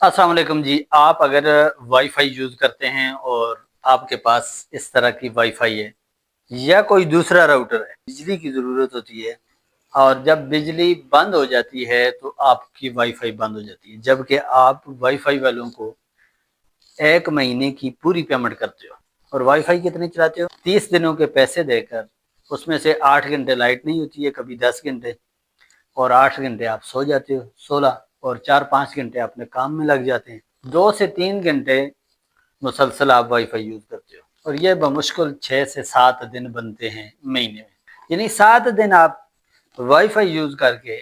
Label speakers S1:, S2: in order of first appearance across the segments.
S1: अस्सलाम वालेकुम जी। आप अगर वाईफाई यूज़ करते हैं और आपके पास इस तरह की वाईफाई है या कोई दूसरा राउटर है, बिजली की ज़रूरत होती है और जब बिजली बंद हो जाती है तो आपकी वाईफाई बंद हो जाती है, जबकि आप वाईफाई वालों को 1 महीने की पूरी पेमेंट करते हो और वाईफाई कितने चलाते हो? 30 दिनों के पैसे देकर उसमें से 8 घंटे लाइट नहीं होती है, कभी 10 घंटे, और 8 घंटे आप सो जाते हो, 16, और 4-5 घंटे अपने काम में लग जाते हैं। 2 से 3 घंटे मुसलसल आप वाईफाई यूज करते हो और ये बमुश्किल 6 से 7 दिन बनते हैं महीने में। यानी 7 दिन आप वाईफाई यूज करके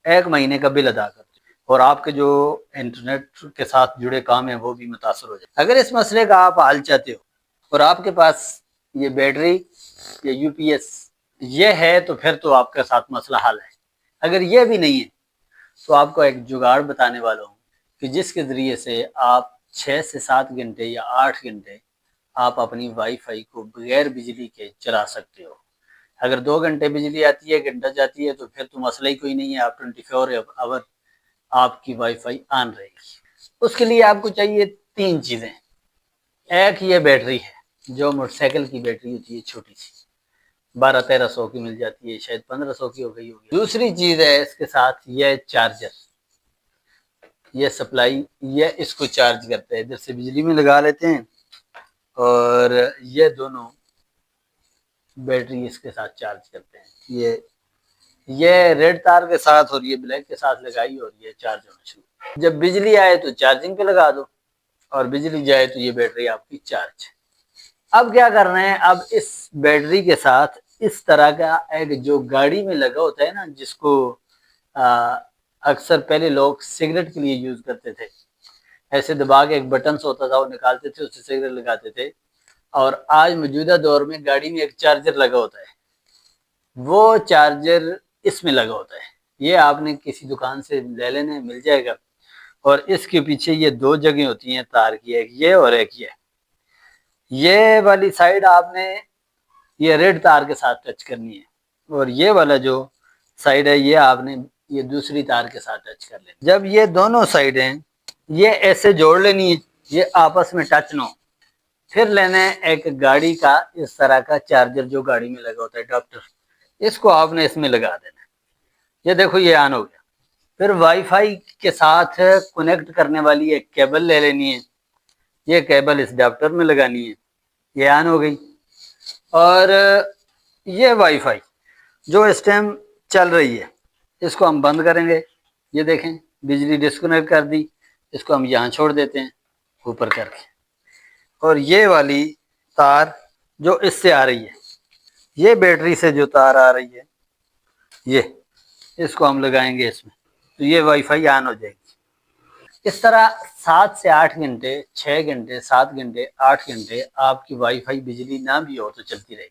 S1: 1 महीने का बिल अदा करते हो और आपके जो इंटरनेट के साथ जुड़े काम है वो भी मुतासर हो जाए। अगर इस मसले का आप हल चाहते हो और आपके पास ये बैटरी या यूपीएस ये है तो फिर तो आपके साथ मसला हल है। अगर ये भी नहीं है तो आपको एक जुगाड़ बताने वाला हूँ कि जिसके ज़रिए से आप 6 से 7 घंटे या 8 घंटे आप अपनी वाईफाई को बगैर बिजली के चला सकते हो। अगर 2 घंटे बिजली आती है, घंटा जाती है, तो फिर तो मसला ही कोई नहीं है, आप 24 आवर आपकी वाईफाई ऑन रहेगी। उसके लिए आपको चाहिए 3 चीज़ें। एक ये बैटरी है, जो मोटरसाइकिल की बैटरी होती है छोटी सी, 1200-1300 की मिल जाती है, शायद 1500 की हो गई होगी। दूसरी चीज़ है इसके साथ ये चार्जर, ये सप्लाई, ये इसको चार्ज करते हैं, इधर से बिजली में लगा लेते हैं और ये दोनों बैटरी इसके साथ चार्ज करते हैं। ये रेड तार के साथ और ये ब्लैक के साथ लगाई और ये चार्ज होना शुरू। जब बिजली आए तो चार्जिंग पे लगा दो और बिजली जाए तो ये बैटरी आपकी चार्ज। अब क्या करना है, अब इस बैटरी के साथ इस तरह का एक जो गाड़ी में लगा होता है ना, जिसको अक्सर पहले लोग सिगरेट के लिए यूज करते थे, ऐसे दबा के एक बटन होता था, वो निकालते थे, उससे सिगरेट लगाते थे। और आज मौजूदा दौर में गाड़ी में एक चार्जर लगा होता है, वो चार्जर इसमें लगा होता है। ये आपने किसी दुकान से ले लेने मिल जाएगा और इसके पीछे ये 2 जगह होती हैं तार की, एक ये और एक ये वाली साइड आपने ये रेड तार के साथ टच करनी है और ये वाला जो साइड है ये आपने ये दूसरी तार के साथ टच कर लेना। जब ये दोनों साइडें ये ऐसे जोड़ लेनी है, ये आपस में टच ना हो, फिर लेना है एक गाड़ी का इस तरह का चार्जर जो गाड़ी में लगा होता है अडॉप्टर, इसको आपने इसमें लगा देना है। ये देखो ये ऑन हो गया। फिर वाईफाई के साथ कनेक्ट करने वाली एक केबल ले लेनी है, ये केबल इस अडॉप्टर में लगानी है, ये ऑन हो गई। और ये वाईफाई जो इस टाइम चल रही है इसको हम बंद करेंगे। ये देखें बिजली डिस्कनेक्ट कर दी, इसको हम यहाँ छोड़ देते हैं ऊपर करके। और ये वाली तार जो इससे आ रही है, ये बैटरी से जो तार आ रही है ये, इसको हम लगाएंगे इसमें, तो ये वाईफाई ऑन हो जाएगी। इस तरह 7 से 8 घंटे, 6 घंटे, 7 घंटे, 8 घंटे आपकी वाईफाई बिजली ना भी हो तो चलती रहेगी।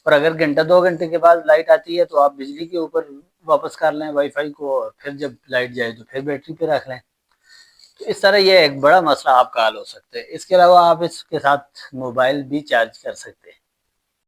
S1: और अगर घंटा 2 घंटे के बाद लाइट आती है तो आप बिजली के ऊपर वापस कर लें वाईफाई को और फिर जब लाइट जाए तो फिर बैटरी पे रख लें। तो इस तरह ये एक बड़ा मसला आपका हल हो सकता है। इसके अलावा आप इसके साथ मोबाइल भी चार्ज कर सकते हैं।